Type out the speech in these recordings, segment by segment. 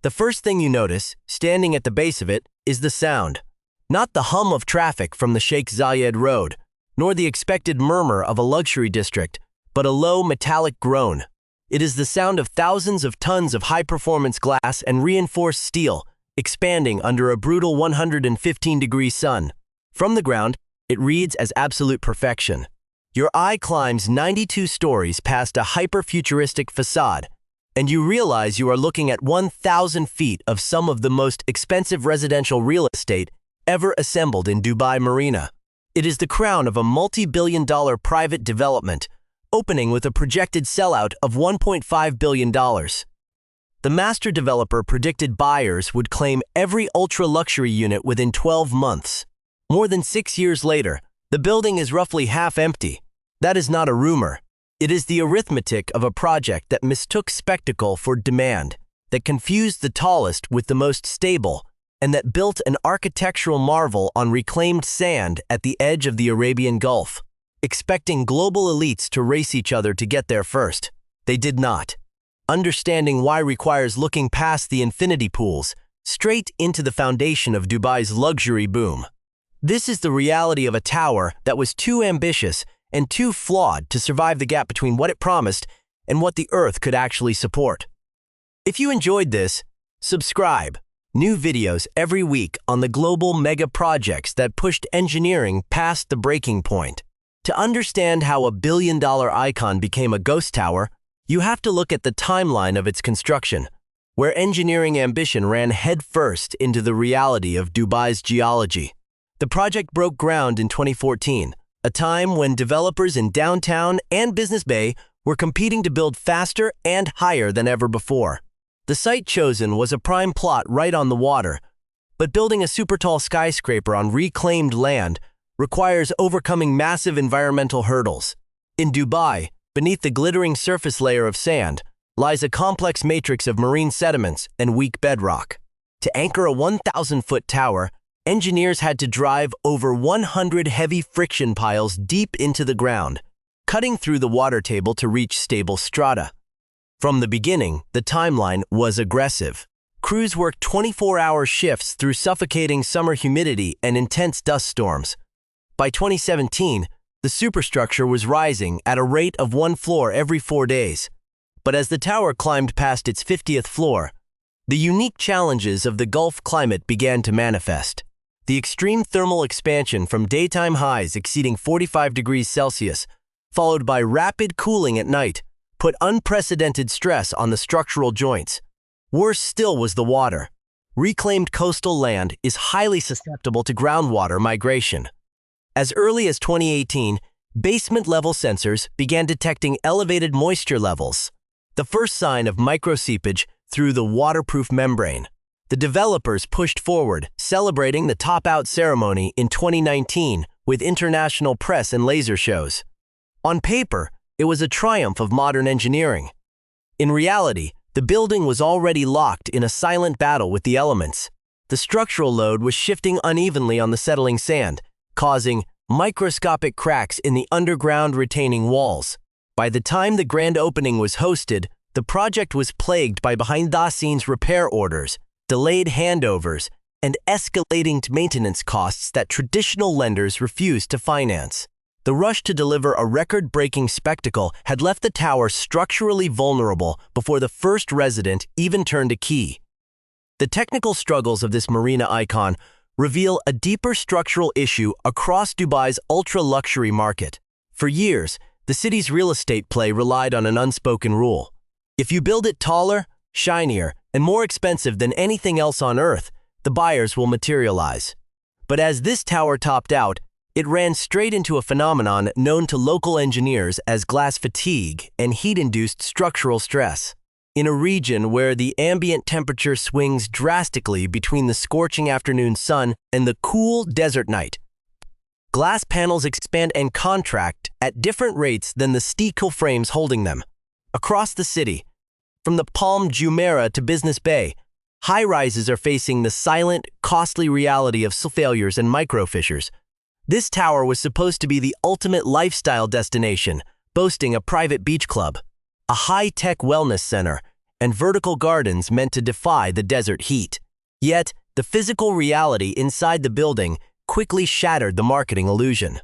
The first thing you notice, standing at the base of it, is the sound. Not the hum of traffic from the Sheikh Zayed Road, nor the expected murmur of a luxury district, but a low metallic groan. It is the sound of thousands of tons of high-performance glass and reinforced steel, expanding under a brutal 115-degree sun. From the ground, it reads as absolute perfection. Your eye climbs 92 stories past a hyper-futuristic facade, and you realize you are looking at 1,000 feet of some of the most expensive residential real estate ever assembled in Dubai Marina. It is the crown of a multi-billion-dollar private development, opening with a projected sellout of $1.5 billion. The master developer predicted buyers would claim every ultra-luxury unit within 12 months. More than 6 years later, the building is roughly half empty. That is not a rumor. It is the arithmetic of a project that mistook spectacle for demand, that confused the tallest with the most stable, and that built an architectural marvel on reclaimed sand at the edge of the Arabian Gulf. Expecting global elites to race each other to get there first, they did not. Understanding why requires looking past the infinity pools, straight into the foundation of Dubai's luxury boom. This is the reality of a tower that was too ambitious and too flawed to survive the gap between what it promised and what the earth could actually support. If you enjoyed this, subscribe. New videos every week on the global mega projects that pushed engineering past the breaking point. To understand how a billion-dollar icon became a ghost tower, you have to look at the timeline of its construction, where engineering ambition ran headfirst into the reality of Dubai's geology. The project broke ground in 2014, a time when developers in downtown and Business Bay were competing to build faster and higher than ever before. The site chosen was a prime plot right on the water, but building a super-tall skyscraper on reclaimed land requires overcoming massive environmental hurdles. In Dubai, beneath the glittering surface layer of sand, lies a complex matrix of marine sediments and weak bedrock. To anchor a 1,000-foot tower, engineers had to drive over 100 heavy friction piles deep into the ground, cutting through the water table to reach stable strata. From the beginning, the timeline was aggressive. Crews worked 24-hour shifts through suffocating summer humidity and intense dust storms. By 2017, the superstructure was rising at a rate of 1 floor every 4 days. But as the tower climbed past its 50th floor, the unique challenges of the Gulf climate began to manifest. The extreme thermal expansion from daytime highs exceeding 45 degrees Celsius, followed by rapid cooling at night, put unprecedented stress on the structural joints. Worse still was the water. Reclaimed coastal land is highly susceptible to groundwater migration. As early as 2018, basement-level sensors began detecting elevated moisture levels, the first sign of microseepage through the waterproof membrane. The developers pushed forward, celebrating the top-out ceremony in 2019 with international press and laser shows. On paper, it was a triumph of modern engineering. In reality, the building was already locked in a silent battle with the elements. The structural load was shifting unevenly on the settling sand, causing microscopic cracks in the underground retaining walls. By the time the grand opening was hosted, the project was plagued by behind-the-scenes repair orders, delayed handovers, and escalating maintenance costs that traditional lenders refused to finance. The rush to deliver a record-breaking spectacle had left the tower structurally vulnerable before the first resident even turned a key. The technical struggles of this marina icon reveal a deeper structural issue across Dubai's ultra-luxury market. For years, the city's real estate play relied on an unspoken rule. If you build it taller, shinier, and more expensive than anything else on Earth, the buyers will materialize. But as this tower topped out, it ran straight into a phenomenon known to local engineers as glass fatigue and heat-induced structural stress. In a region where the ambient temperature swings drastically between the scorching afternoon sun and the cool desert night, glass panels expand and contract at different rates than the steel frames holding them. Across the city, from the Palm Jumeirah to Business Bay, high-rises are facing the silent, costly reality of failures and micro-fissures. This tower was supposed to be the ultimate lifestyle destination, boasting a private beach club, a high-tech wellness center, and vertical gardens meant to defy the desert heat. Yet, the physical reality inside the building quickly shattered the marketing illusion.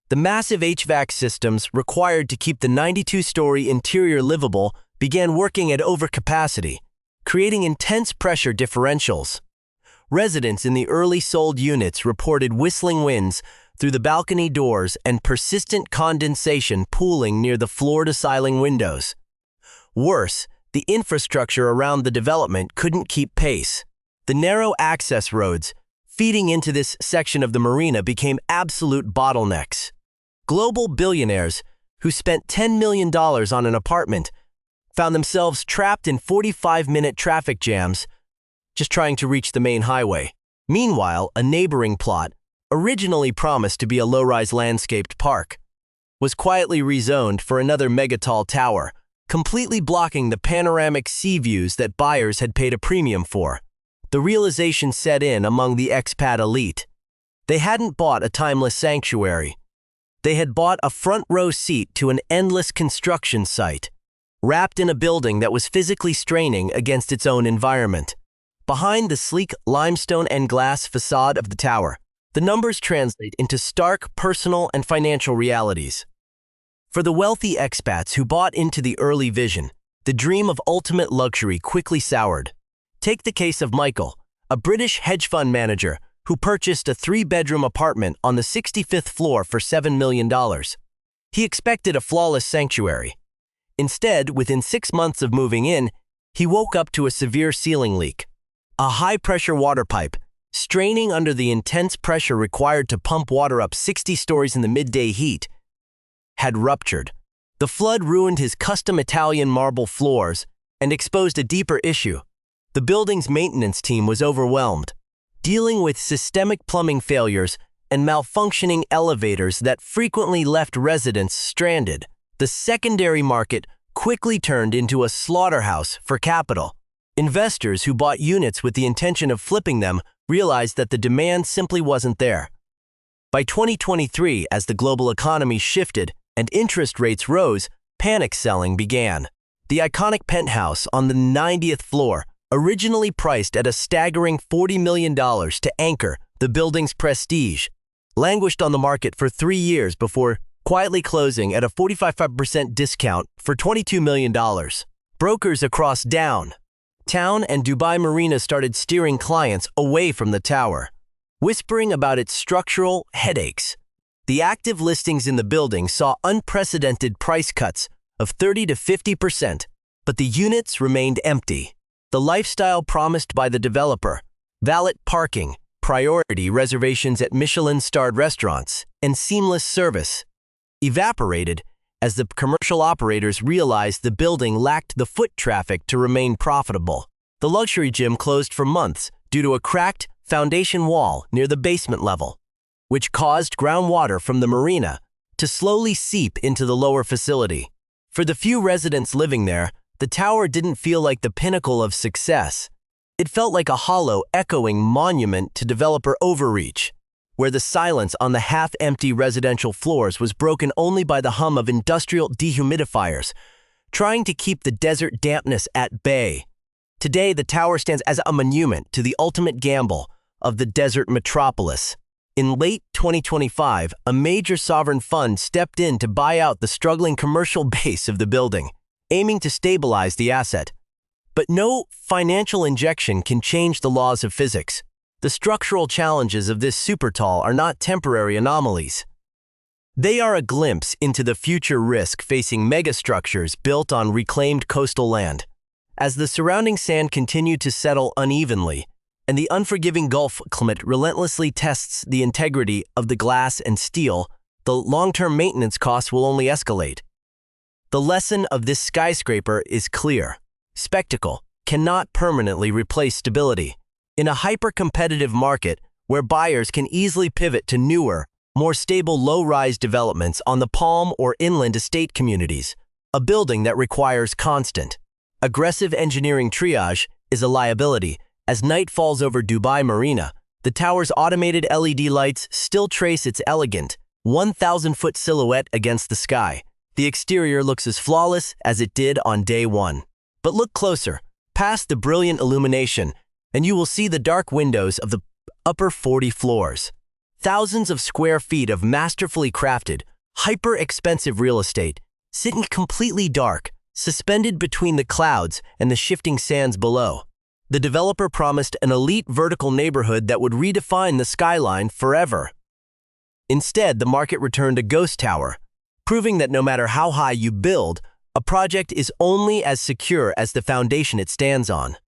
The massive HVAC systems required to keep the 92-story interior livable began working at overcapacity, creating intense pressure differentials. Residents in the early sold units reported whistling winds through the balcony doors and persistent condensation pooling near the floor-to-ceiling windows. Worse, the infrastructure around the development couldn't keep pace. The narrow access roads feeding into this section of the marina became absolute bottlenecks. Global billionaires who spent $10 million on an apartment found themselves trapped in 45-minute traffic jams just trying to reach the main highway. Meanwhile, a neighboring plot, originally promised to be a low-rise landscaped park, was quietly rezoned for another megatall tower, completely blocking the panoramic sea views that buyers had paid a premium for. The realization set in among the expat elite. They hadn't bought a timeless sanctuary. They had bought a front-row seat to an endless construction site, wrapped in a building that was physically straining against its own environment. Behind the sleek limestone and glass facade of the tower, the numbers translate into stark personal and financial realities. For the wealthy expats who bought into the early vision, the dream of ultimate luxury quickly soured. Take the case of Michael, a British hedge fund manager who purchased a 3-bedroom apartment on the 65th floor for $7 million. He expected a flawless sanctuary. Instead, within 6 months of moving in, he woke up to a severe ceiling leak. A high-pressure water pipe, straining under the intense pressure required to pump water up 60 stories in the midday heat, had ruptured. The flood ruined his custom Italian marble floors and exposed a deeper issue. The building's maintenance team was overwhelmed, dealing with systemic plumbing failures and malfunctioning elevators that frequently left residents stranded. The secondary market quickly turned into a slaughterhouse for capital. Investors who bought units with the intention of flipping them realized that the demand simply wasn't there. By 2023, as the global economy shifted and interest rates rose, panic selling began. The iconic penthouse on the 90th floor, originally priced at a staggering $40 million to anchor the building's prestige, languished on the market for 3 years before quietly closing at a 45% discount for $22 million. Brokers across downtown and Dubai Marina started steering clients away from the tower, whispering about its structural headaches. The active listings in the building saw unprecedented price cuts of 30 to 50%, but the units remained empty. The lifestyle promised by the developer, valet parking, priority reservations at Michelin-starred restaurants, and seamless service, evaporated as the commercial operators realized the building lacked the foot traffic to remain profitable. The luxury gym closed for months due to a cracked foundation wall near the basement level, which caused groundwater from the marina to slowly seep into the lower facility. For the few residents living there, the tower didn't feel like the pinnacle of success. It felt like a hollow, echoing monument to developer overreach, where the silence on the half-empty residential floors was broken only by the hum of industrial dehumidifiers, trying to keep the desert dampness at bay. Today, the tower stands as a monument to the ultimate gamble of the desert metropolis. In late 2025, a major sovereign fund stepped in to buy out the struggling commercial base of the building, aiming to stabilize the asset. But no financial injection can change the laws of physics. The structural challenges of this super tall are not temporary anomalies. They are a glimpse into the future risk facing megastructures built on reclaimed coastal land. As the surrounding sand continued to settle unevenly, and the unforgiving Gulf climate relentlessly tests the integrity of the glass and steel, the long-term maintenance costs will only escalate. The lesson of this skyscraper is clear. Spectacle cannot permanently replace stability. In a hyper-competitive market where buyers can easily pivot to newer, more stable low-rise developments on the Palm or inland estate communities, a building that requires constant, aggressive engineering triage is a liability. As night falls over Dubai Marina, the tower's automated LED lights still trace its elegant, 1,000-foot silhouette against the sky. The exterior looks as flawless as it did on day one. But look closer. past the brilliant illumination, and you will see the dark windows of the upper 40 floors. Thousands of square feet of masterfully crafted, hyper-expensive real estate, sitting completely dark, suspended between the clouds and the shifting sands below. The developer promised an elite vertical neighborhood that would redefine the skyline forever. Instead, the market returned a ghost tower, proving that no matter how high you build, a project is only as secure as the foundation it stands on.